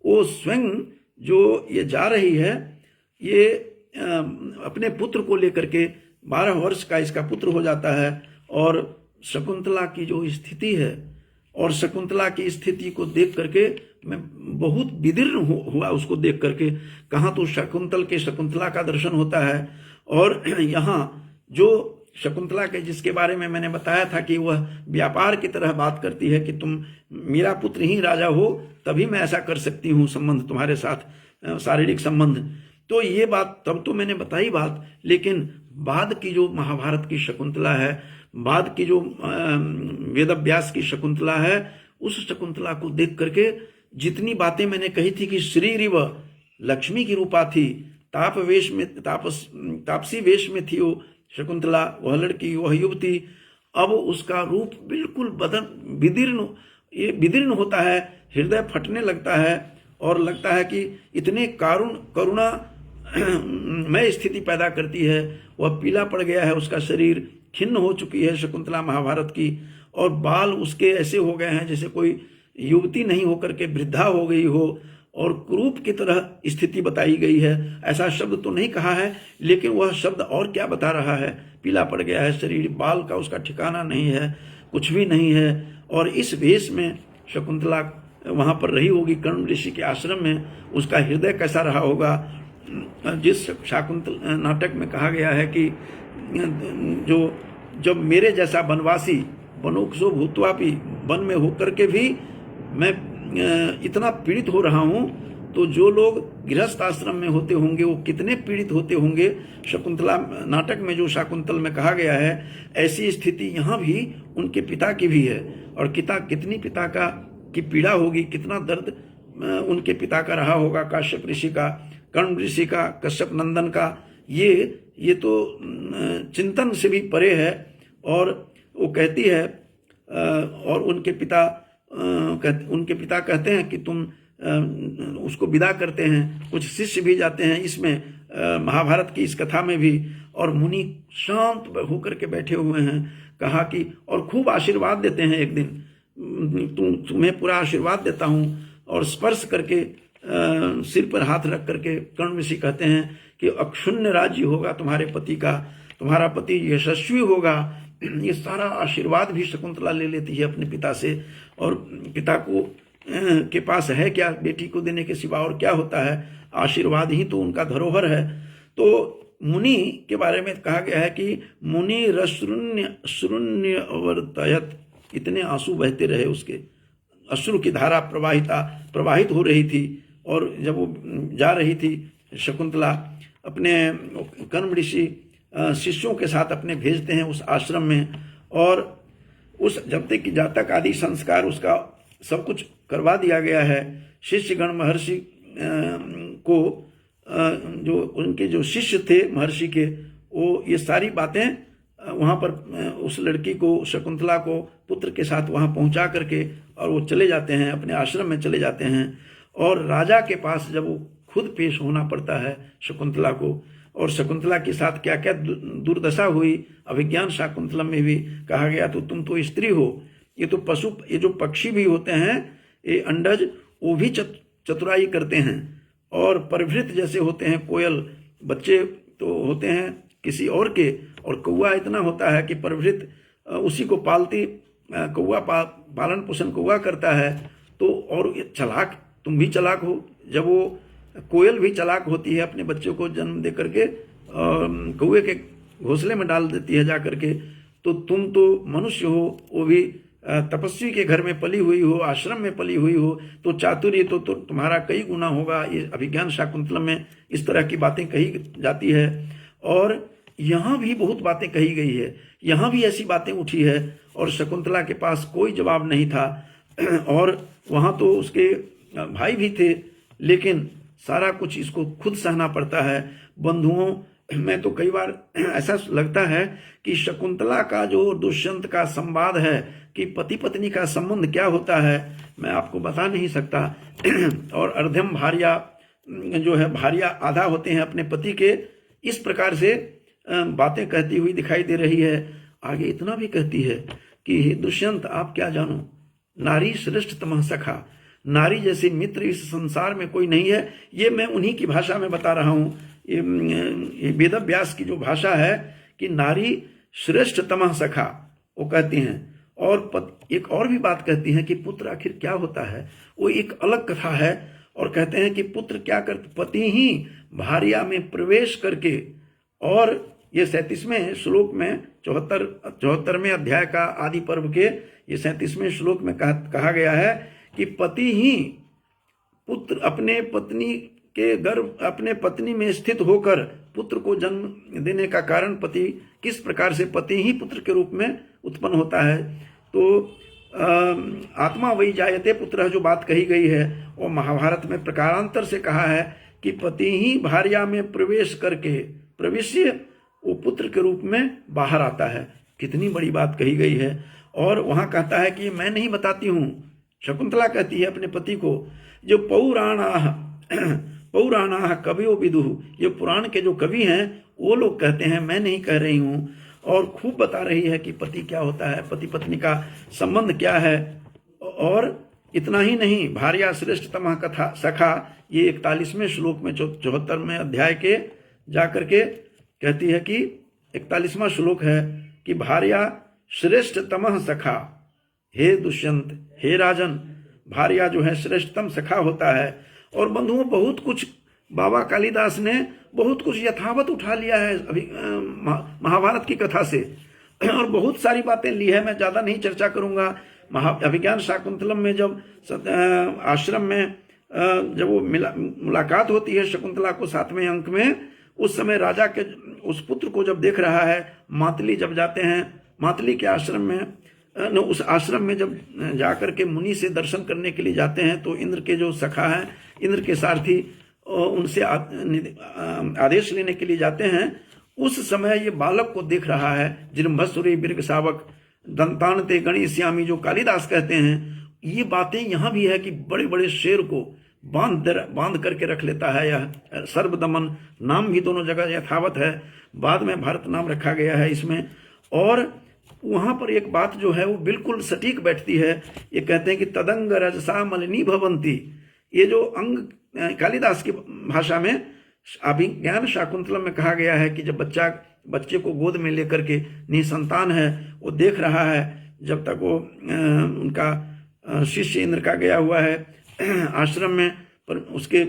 वो स्वयं जो ये जा रही है, ये अपने पुत्र को लेकर के 12 वर्ष का इसका पुत्र हो जाता है। और शकुंतला की जो स्थिति है, और शकुंतला की स्थिति को देख करके मैं बहुत विदीर्ण हुआ उसको देख करके। कहाँ तो शकुंतला का दर्शन होता है, और यहाँ जो शकुंतला के जिसके बारे में मैंने बताया था कि वह व्यापार की तरह बात करती है कि तुम मेरा पुत्र ही राजा हो तभी मैं ऐसा कर सकती हूँ संबंध तुम्हारे साथ, शारीरिक संबंध। तो ये बात तब तो मैंने बताई बात, लेकिन बाद की जो महाभारत की शकुंतला है, बाद की जो वेदव्यास की शकुंतला है, उस शकुंतला को देख करके जितनी बातें मैंने कही थी कि श्रीरिव लक्ष्मी की रूपा थी, तापसी वेश में थी वो शकुंतला, वह लड़की, वह युवती, अब उसका रूप बिल्कुल विदीर्ण होता है, हृदय फटने लगता है और लगता है कि इतने करुणा में स्थिति पैदा करती है। वह पीला पड़ गया है, उसका शरीर खिन्न हो चुकी है शकुंतला महाभारत की, और बाल उसके ऐसे हो गए हैं जैसे कोई युवती नहीं होकर के वृद्धा हो गई हो, और क्रूप की तरह स्थिति बताई गई है। ऐसा शब्द तो नहीं कहा है, लेकिन वह शब्द और क्या बता रहा है, पीला पड़ गया है शरीर, बाल का उसका ठिकाना नहीं है, कुछ भी नहीं है। और इस वेश में शकुंतला वहाँ पर रही होगी कर्ण ऋषि के आश्रम में, उसका हृदय कैसा रहा होगा। जिस शाकुंतल नाटक में कहा गया है कि जब मेरे जैसा वनवासी वनोक्षो भूत्वापि, वन में होकर के भी मैं इतना पीड़ित हो रहा हूँ, तो जो लोग गृहस्थ आश्रम में होते होंगे वो कितने पीड़ित होते होंगे। शकुंतला नाटक में जो शाकुंतल में कहा गया है, ऐसी स्थिति यहाँ भी उनके पिता की भी है। और कितनी पिता की पीड़ा होगी, कितना दर्द उनके पिता का रहा होगा, काश्यप ऋषि का, कर्ण ऋषि का, कश्यप नंदन का। ये तो चिंतन से भी परे है। और वो कहती है, और उनके पिता कहते हैं कि तुम उसको विदा करते हैं, कुछ शिष्य भी जाते हैं इसमें, महाभारत की इस कथा में भी। और मुनि शांत होकर के बैठे हुए हैं, कहा कि और खूब आशीर्वाद देते हैं। एक दिन तुम्हें पूरा आशीर्वाद देता हूँ, और स्पर्श करके सिर पर हाथ रख करके कर्ण ऋषि कहते हैं कि अक्षुण्य राज्य होगा तुम्हारे पति का, तुम्हारा पति यशस्वी होगा। ये सारा आशीर्वाद भी शकुंतला ले लेती है अपने पिता से, और पिता को के पास है क्या बेटी को देने के सिवा, और क्या होता है, आशीर्वाद ही तो उनका धरोहर है। तो मुनि के बारे में कहा गया है कि मुनि रश्रुण्य अवर्तयत, इतने आंसू बहते रहे उसके, अश्रु की धारा प्रवाहित हो रही थी। और जब वो जा रही थी शकुंतला, अपने कर्ण ऋषि शिष्यों के साथ अपने भेजते हैं उस आश्रम में, और उस जब तक कि जातक आदि संस्कार उसका सब कुछ करवा दिया गया है। शिष्यगण महर्षि को, जो उनके जो शिष्य थे महर्षि के, वो ये सारी बातें वहाँ पर उस लड़की को, शकुंतला को पुत्र के साथ वहाँ पहुँचा करके, और वो चले जाते हैं अपने आश्रम में चले जाते हैं। और राजा के पास जब वो खुद पेश होना पड़ता है शकुंतला को, और शकुंतला के साथ क्या क्या दुर्दशा हुई, अभिज्ञान शाकुंतलम में भी कहा गया। तो तुम तो स्त्री हो, ये तो पशु, ये जो पक्षी भी होते हैं, ये अंडज, वो भी चतुराई करते हैं, और परभृत जैसे होते हैं कोयल, बच्चे तो होते हैं किसी और के, और कौवा इतना होता है कि परभृत उसी को पालती, कौवा पालन पोषण कौवा करता है। तो और ये चलाक, तुम भी चलाक हो। जब वो कोयल भी चलाक होती है, अपने बच्चों को जन्म दे करके कौवे के घोंसले में डाल देती है जा करके, तो तुम तो मनुष्य हो, वो भी तपस्वी के घर में पली हुई हो, आश्रम में पली हुई हो, तो चातुर्य तो तुम्हारा कई गुना होगा। ये अभिज्ञान शाकुंतलम में इस तरह की बातें कही जाती है। और यहाँ भी बहुत बातें कही गई है, यहाँ भी ऐसी बातें उठी है, और शकुंतला के पास कोई जवाब नहीं था। और वहाँ तो उसके भाई भी थे, लेकिन सारा कुछ इसको खुद सहना पड़ता है। बंधुओं, मैं तो कई बार ऐसा लगता है कि शकुंतला का जो दुष्यंत का संवाद है कि पति पत्नी का संबंध क्या होता है, मैं आपको बता नहीं सकता। और अर्धम भार्या जो है, भार्या आधा होते हैं अपने पति के, इस प्रकार से बातें कहती हुई दिखाई दे रही है। आगे इतना भी कहती है कि हे दुष्यंत, आप क्या जानो, नारी श्रेष्ठतमः सखा, नारी जैसे मित्र इस संसार में कोई नहीं है। ये मैं उन्हीं की भाषा में बता रहा हूँ, ये वेद व्यास की जो भाषा है कि नारी श्रेष्ठतमः सखा, वो कहती हैं। और एक और भी बात कहती हैं कि पुत्र आखिर क्या होता है, वो एक अलग कथा है। और कहते हैं कि पुत्र क्या करते, पति ही भार्या में प्रवेश करके, और ये 37वें श्लोक में 74वें अध्याय का आदि पर्व के ये 37वें श्लोक में कहा गया है कि पति ही पुत्र अपने पत्नी के गर्भ, अपने पत्नी में स्थित होकर पुत्र को जन्म देने का कारण पति, किस प्रकार से पति ही पुत्र के रूप में उत्पन्न होता है। तो आत्मा वही जायते पुत्र जो बात कही गई है, और महाभारत में प्रकारांतर से कहा है कि पति ही भार्या में प्रवेश करके प्रविश्य वो पुत्र के रूप में बाहर आता है। कितनी बड़ी बात कही गई है। और वहां कहता है कि मैं नहीं बताती हूं, शकुंतला कहती है अपने पति को, जो पौराणाह कवियो विदुः, ये पुराण के जो कवि हैं वो लोग कहते हैं, मैं नहीं कह रही हूं। और खूब बता रही है कि पति क्या होता है, पति पत्नी का संबंध क्या है। और इतना ही नहीं, भार्या श्रेष्ठतमः कथा सखा, ये 41वें श्लोक में 74वें अध्याय के जाकर के कहती है कि 41वां श्लोक है कि भार्या श्रेष्ठतमः सखा, हे दुष्यंत, हे राजन, भार्या जो है श्रेष्ठतम सखा होता है। और बंधुओं, बहुत कुछ बाबा कालिदास ने बहुत कुछ यथावत उठा लिया है अभी महाभारत की कथा से, और बहुत सारी बातें ली है। मैं ज्यादा नहीं चर्चा करूंगा। अभिज्ञान शाकुंतलम में जब आश्रम में जब वो मुलाकात होती है शकुंतला को 7वें अंक में, उस समय राजा के उस पुत्र को जब देख रहा है, मातली जब जाते हैं मातली के आश्रम में, उस आश्रम में जब जाकर के मुनि से दर्शन करने के लिए जाते हैं, तो इंद्र के जो सखा हैं, इंद्र के सारथी, उनसे आदेश लेने के लिए जाते हैं। उस समय ये बालक को देख रहा है, जिरम्भस्वरी बिर्ग शावक दंतानते गणेश्यामी, जो कालिदास कहते हैं। ये बातें यहाँ भी है कि बड़े बड़े शेर को बांध करके रख लेता है। यह सर्वदमन नाम भी दोनों जगह यथावत है, बाद में भारत नाम रखा गया है इसमें। और वहां पर एक बात जो है वो बिल्कुल सटीक बैठती है। ये कहते हैं कि तदंग रजसा मलिनी भवंती, ये जो अंग कालिदास की भाषा में अभिज्ञान शाकुंतलम में कहा गया है कि जब बच्चे को गोद में लेकर के निसंतान है, वो देख रहा है, जब तक वो उनका शिष्य इंद्र का गया हुआ है आश्रम में, पर उसके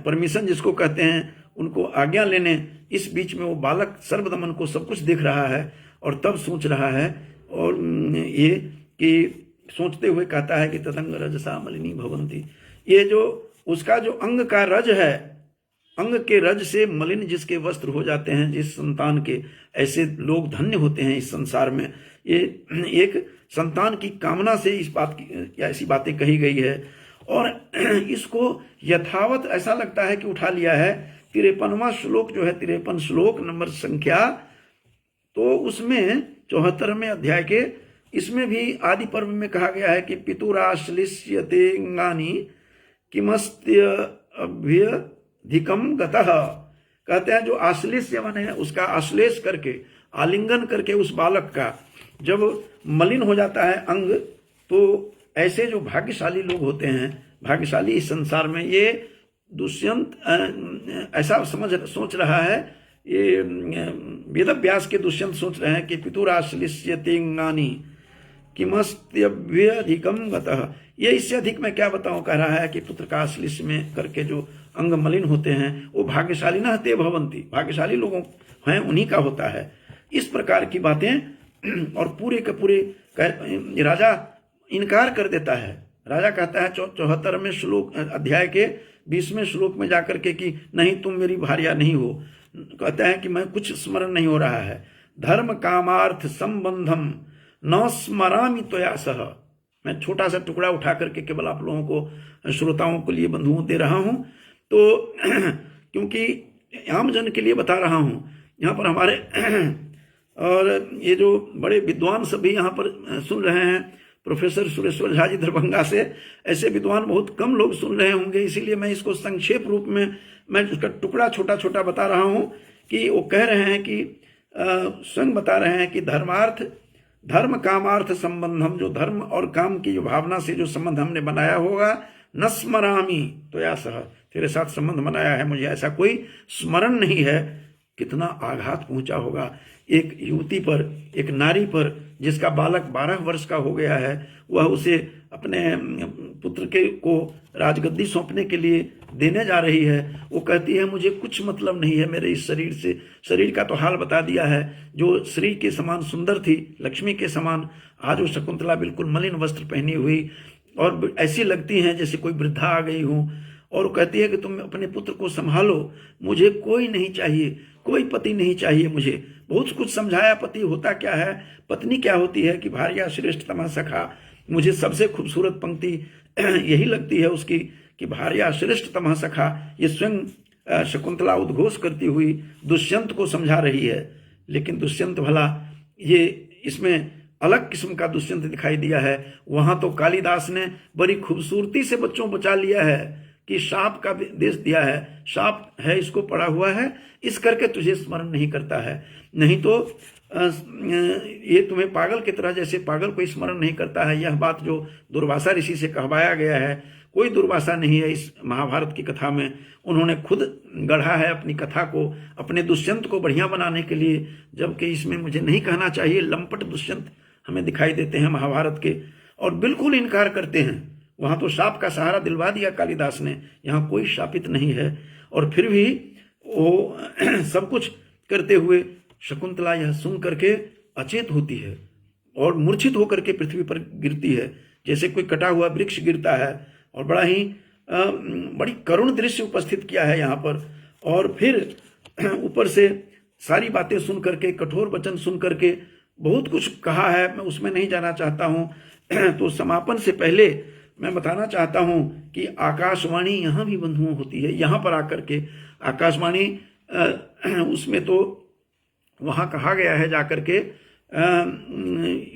परमिशन जिसको कहते हैं, उनको आज्ञा लेने, इस बीच में वो बालक सर्वदमन को सब कुछ देख रहा है। और तब सोच रहा है, और ये कि सोचते हुए कहता है कि तदंग रजसा मलिनी भवंती, ये जो उसका जो अंग का रज है, अंग के रज से मलिन जिसके वस्त्र हो जाते हैं जिस संतान के, ऐसे लोग धन्य होते हैं इस संसार में। ये एक संतान की कामना से इस बात की ऐसी बातें कही गई है। और इसको यथावत ऐसा लगता है कि उठा लिया है। 53वां श्लोक जो है, 53 श्लोक नंबर संख्या, तो उसमें 74वें अध्याय के, इसमें भी आदि पर्व में कहा गया है कि पितुराश्लिष्यते अंगानि किमस्त्यभ्यधिकम गतः, कहते हैं जो आश्लेष है उसका आश्लेष करके, आलिंगन करके उस बालक का जब मलिन हो जाता है अंग, तो ऐसे जो भाग्यशाली लोग होते हैं, भाग्यशाली इस संसार में, ये दुष्यंत ऐसा सोच रहा है, ये वेद व्यास के दुष्यंत सोच रहे हैं कि पितुराश्लिष्यते अंगानि किमस्त्यभ्यधिकम गतः, ये इससे अधिक मैं क्या बताऊं, कह रहा है कि पुत्र का आश्लिष में करके जो अंग मलिन होते हैं वो भाग्यशाली न ते भवंती, भाग्यशाली लोगों हैं उन्हीं का होता है। इस प्रकार की बातें। और पूरे के पूरे राजा इनकार कर देता है। राजा कहता है 74वें श्लोक अध्याय के 20वें श्लोक में जाकर के कि नहीं, तुम मेरी भार्या नहीं हो। कहता है कि मैं कुछ स्मरण नहीं हो रहा है, धर्म कामार्थ संबंधम न स्मरामि त्वया सह। मैं छोटा सा टुकड़ा उठा करके केवल आप लोगों को, श्रोताओं के लिए, बंधुओं दे रहा हूं तो क्योंकि आम जन के लिए बता रहा हूँ, यहाँ पर हमारे और ये जो बड़े विद्वान सभी यहाँ पर सुन रहे हैं, प्रोफेसर सुरेश्वर झा जी दरभंगा से, ऐसे विद्वान बहुत कम लोग सुन रहे होंगे, इसीलिए मैं इसको संक्षेप रूप में मैं उसका टुकड़ा छोटा छोटा बता रहा हूँ कि वो कह रहे हैं कि स्वयं बता रहे हैं कि धर्म कामार्थ संबंधम, जो धर्म और काम की जो भावना से जो संबंध हमने बनाया होगा, न स्मरामी तो या सह, तेरे साथ संबंध बनाया है, मुझे ऐसा कोई स्मरण नहीं है। कितना आघात पहुंचा होगा एक युवती पर, एक नारी पर, जिसका बालक 12 वर्ष का हो गया है, वह उसे अपने पुत्र को राजगद्दी सौंपने के लिए देने जा रही है। वो कहती है मुझे कुछ मतलब नहीं है मेरे इस शरीर से। शरीर का तो हाल बता दिया है, जो श्री के समान सुंदर थी, लक्ष्मी के समान, आज वो शकुंतला बिल्कुल मलिन वस्त्र पहनी हुई और ऐसी लगती हैं जैसे कोई वृद्धा आ गई हो। और वो कहती है कि तुम अपने पुत्र को संभालो, मुझे कोई नहीं चाहिए, कोई पति नहीं चाहिए मुझे। बहुत कुछ समझाया पति होता क्या है, पत्नी क्या होती है, कि भार्या श्रेष्ठतमा सखा। मुझे सबसे खूबसूरत पंक्ति यही लगती है उसकी कि भार्या श्रेष्ठतमा सखा। ये स्वयं शकुंतला उद्घोष करती हुई दुष्यंत को समझा रही है, लेकिन दुष्यंत भला ये इसमें अलग किस्म का दुष्यंत दिखाई दिया है। वहां तो कालिदास ने बड़ी खूबसूरती से बच्चों बचा लिया है कि शाप का देश दिया है, शाप है इसको पड़ा हुआ है, इस करके तुझे स्मरण नहीं करता है। नहीं तो ये तुम्हें पागल की तरह, जैसे पागल कोई स्मरण नहीं करता है। यह बात जो दुर्वासा ऋषि से कहवाया गया है, कोई दुर्वासा नहीं है इस महाभारत की कथा में। उन्होंने खुद गढ़ा है अपनी कथा को, अपने दुष्यंत को बढ़िया बनाने के लिए, जबकि इसमें मुझे नहीं कहना चाहिए, लंपट दुष्यंत हमें दिखाई देते हैं महाभारत के, और बिल्कुल इनकार करते हैं। वहां तो शाप का सहारा दिलवा दिया कालिदास ने, यहाँ कोई शापित नहीं है। और फिर भी वो सब कुछ करते हुए शकुंतला यह सुन करके अचेत होती है और मूर्छित होकर के पृथ्वी पर गिरती है, जैसे कोई कटा हुआ वृक्ष गिरता है। और बड़ी करुण दृश्य उपस्थित किया है यहाँ पर। और फिर ऊपर से सारी बातें सुन करके, कठोर वचन सुन करके बहुत कुछ कहा है, मैं उसमें नहीं जाना चाहता हूँ। तो समापन से पहले मैं बताना चाहता हूं कि आकाशवाणी यहां भी बंधुओं होती है। यहां पर आकर के आकाशवाणी, उसमें तो वहां कहा गया है जाकर के,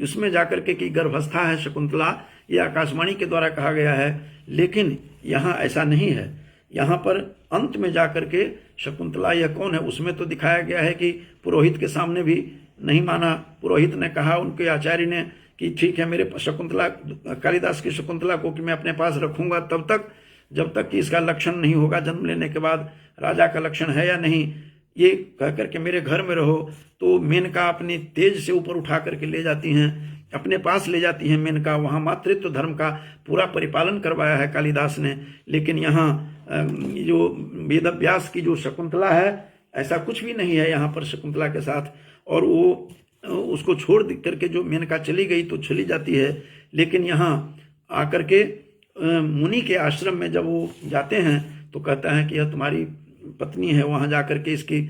उसमें जाकर के कि गर्भस्था है शकुंतला, ये आकाशवाणी के द्वारा कहा गया है। लेकिन यहां ऐसा नहीं है। यहां पर अंत में जाकर के शकुंतला यह कौन है, उसमें तो दिखाया गया है कि पुरोहित के सामने भी नहीं माना। पुरोहित ने कहा, उनके आचार्य ने, कि ठीक है मेरे शकुंतला, कालिदास की शकुंतला को कि मैं अपने पास रखूंगा तब तक, जब तक कि इसका लक्षण नहीं होगा, जन्म लेने के बाद राजा का लक्षण है या नहीं, ये कह करके मेरे घर में रहो। तो मेनका अपनी तेज से ऊपर उठा करके ले जाती हैं, अपने पास ले जाती हैं मेनका। वहाँ मातृत्व धर्म का पूरा परिपालन करवाया है कालिदास ने। लेकिन यहाँ जो वेदव्यास की जो शकुंतला है, ऐसा कुछ भी नहीं है यहाँ पर शकुंतला के साथ। और वो उसको छोड़ करके जो मेनका चली गई तो चली जाती है। लेकिन यहाँ आकर के मुनि के आश्रम में जब वो जाते हैं तो कहता है कि यह तुम्हारी पत्नी है। वहाँ जाकर के इसकी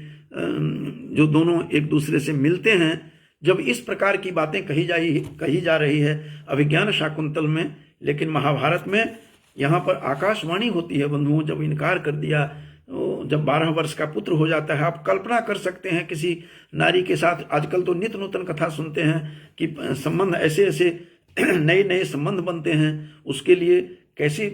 जो दोनों एक दूसरे से मिलते हैं, जब इस प्रकार की बातें कही जा रही है अभिज्ञान शाकुंतल में, लेकिन महाभारत में यहाँ पर आकाशवाणी होती है बंधुओं। जब इनकार कर दिया, जब 12 वर्ष का पुत्र हो जाता है, आप कल्पना कर सकते हैं किसी नारी के साथ। आजकल तो नित्य नूतन कथा सुनते हैं कि संबंध ऐसे ऐसे नए नए संबंध बनते हैं, उसके लिए कैसी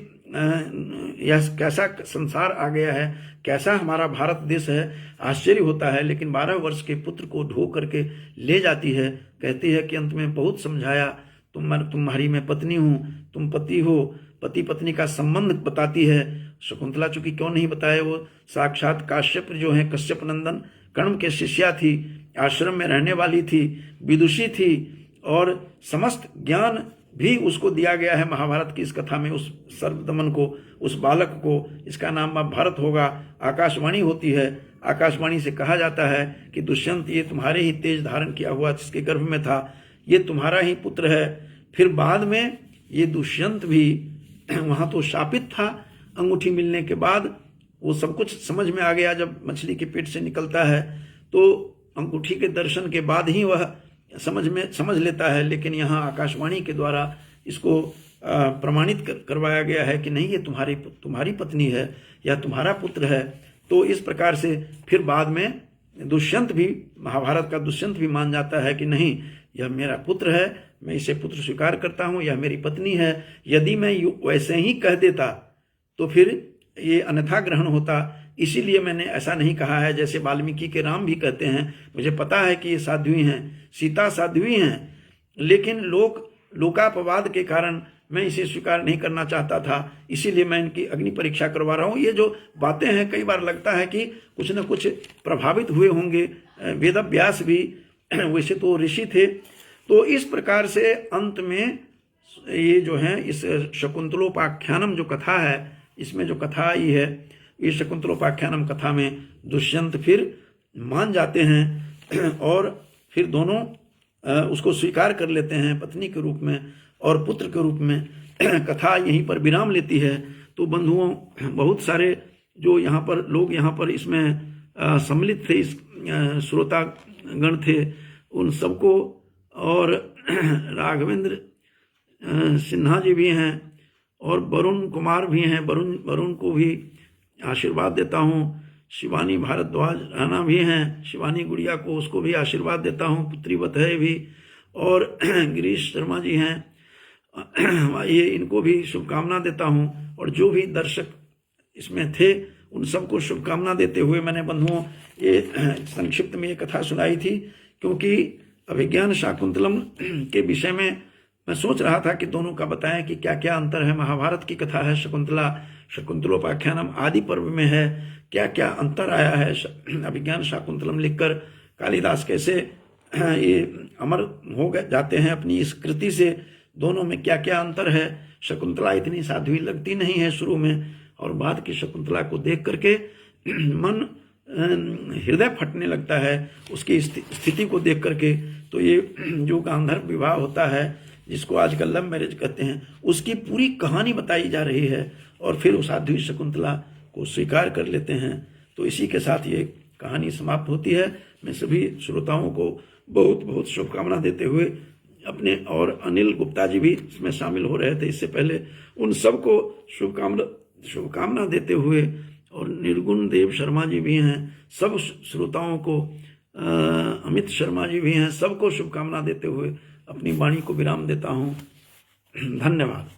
यह कैसा संसार आ गया है, कैसा हमारा भारत देश है, आश्चर्य होता है। लेकिन 12 वर्ष के पुत्र को ढो करके ले जाती है, कहती है कि अंत में बहुत समझाया, तुम्हारी मैं पत्नी हूँ, तुम पति हो, पति पत्नी का संबंध बताती है। शकुंतला चूंकि क्यों नहीं बताए, वो साक्षात काश्यप जो है, कश्यप नंदन कर्ण के शिष्या थी, आश्रम में रहने वाली थी, विदुषी थी, और समस्त ज्ञान भी उसको दिया गया है महाभारत की इस कथा में। उस सर्वदमन को, उस बालक को, इसका नाम भरत होगा। आकाशवाणी होती है, आकाशवाणी से कहा जाता है कि दुष्यंत, ये तुम्हारे ही तेज धारण किया हुआ जिसके गर्भ में था, ये तुम्हारा ही पुत्र है। फिर बाद में ये दुष्यंत भी वहां तो शापित था, अंगूठी मिलने के बाद वो सब कुछ समझ में आ गया। जब मछली के पेट से निकलता है तो अंगूठी के दर्शन के बाद ही वह समझ लेता है। लेकिन यहाँ आकाशवाणी के द्वारा इसको प्रमाणित करवाया गया है कि नहीं ये तुम्हारी पत्नी है या तुम्हारा पुत्र है। तो इस प्रकार से फिर बाद में दुष्यंत भी, महाभारत का दुष्यंत भी मान जाता है कि नहीं यह मेरा पुत्र है, मैं इसे पुत्र स्वीकार करता हूँ, यह मेरी पत्नी है। यदि मैं वैसे ही कह देता तो फिर ये अन्यथा ग्रहण होता, इसीलिए मैंने ऐसा नहीं कहा है जैसे वाल्मीकि के राम भी कहते हैं मुझे पता है कि ये साध्वी हैं, सीता साध्वी हैं, लेकिन लोकापवाद के कारण मैं इसे स्वीकार नहीं करना चाहता था, इसीलिए मैं इनकी अग्नि परीक्षा करवा रहा हूँ। ये जो बातें हैं कई बार लगता है कि कुछ न कुछ प्रभावित हुए होंगे वेदव्यास भी, वैसे तो ऋषि थे। तो इस प्रकार से अंत में ये जो है इस शकुंतलोपाख्यानम जो कथा है, इसमें जो कथा आई है, इस शकुंतलोपाख्यानम कथा में दुष्यंत फिर मान जाते हैं और फिर दोनों उसको स्वीकार कर लेते हैं पत्नी के रूप में और पुत्र के रूप में। कथा यहीं पर विराम लेती है। तो बंधुओं, बहुत सारे जो यहाँ पर लोग यहाँ पर इसमें सम्मिलित थे, इस श्रोतागण थे, उन सबको, और राघवेंद्र सिन्हा जी भी हैं और वरुण कुमार भी हैं, वरुण को भी आशीर्वाद देता हूँ। शिवानी भारद्वाज राणा भी हैं, शिवानी गुड़िया को, उसको भी आशीर्वाद देता हूँ, पुत्रीवत है भी। और गिरीश शर्मा जी हैं, ये इनको भी शुभकामना देता हूँ। और जो भी दर्शक इसमें थे उन सबको शुभकामना देते हुए मैंने बंधुओं ये संक्षिप्त में ये कथा सुनाई थी, क्योंकि अभिज्ञान शाकुंतलम के विषय में मैं सोच रहा था कि दोनों का बताएं कि क्या क्या अंतर है। महाभारत की कथा है शकुंतलोपाख्यानम आदि पर्व में है, क्या क्या अंतर आया है अभिज्ञान शाकुंतलम लिखकर। कालिदास कैसे ये अमर हो जाते हैं अपनी इस कृति से, दोनों में क्या क्या अंतर है। शकुंतला इतनी साध्वी लगती नहीं है शुरू में, और बाद की शकुंतला को देख करके मन हृदय फटने लगता है उसकी स्थिति को देख करके। तो ये जो गांधर्व विवाह होता है, जिसको आजकल लव मैरिज कहते हैं, उसकी पूरी कहानी बताई जा रही है और फिर उस साध्वी शकुंतला को स्वीकार कर लेते हैं। तो इसी के साथ ये कहानी समाप्त होती है। मैं सभी श्रोताओं को बहुत बहुत शुभकामना देते हुए अपने, और अनिल गुप्ता जी भी इसमें शामिल हो रहे थे इससे पहले, उन सबको शुभकामना देते हुए, और निर्गुण देव शर्मा जी भी हैं, सब श्रोताओं को, अमित शर्मा जी भी हैं, सबको शुभकामना देते हुए अपनी वाणी को विराम देता हूँ। धन्यवाद।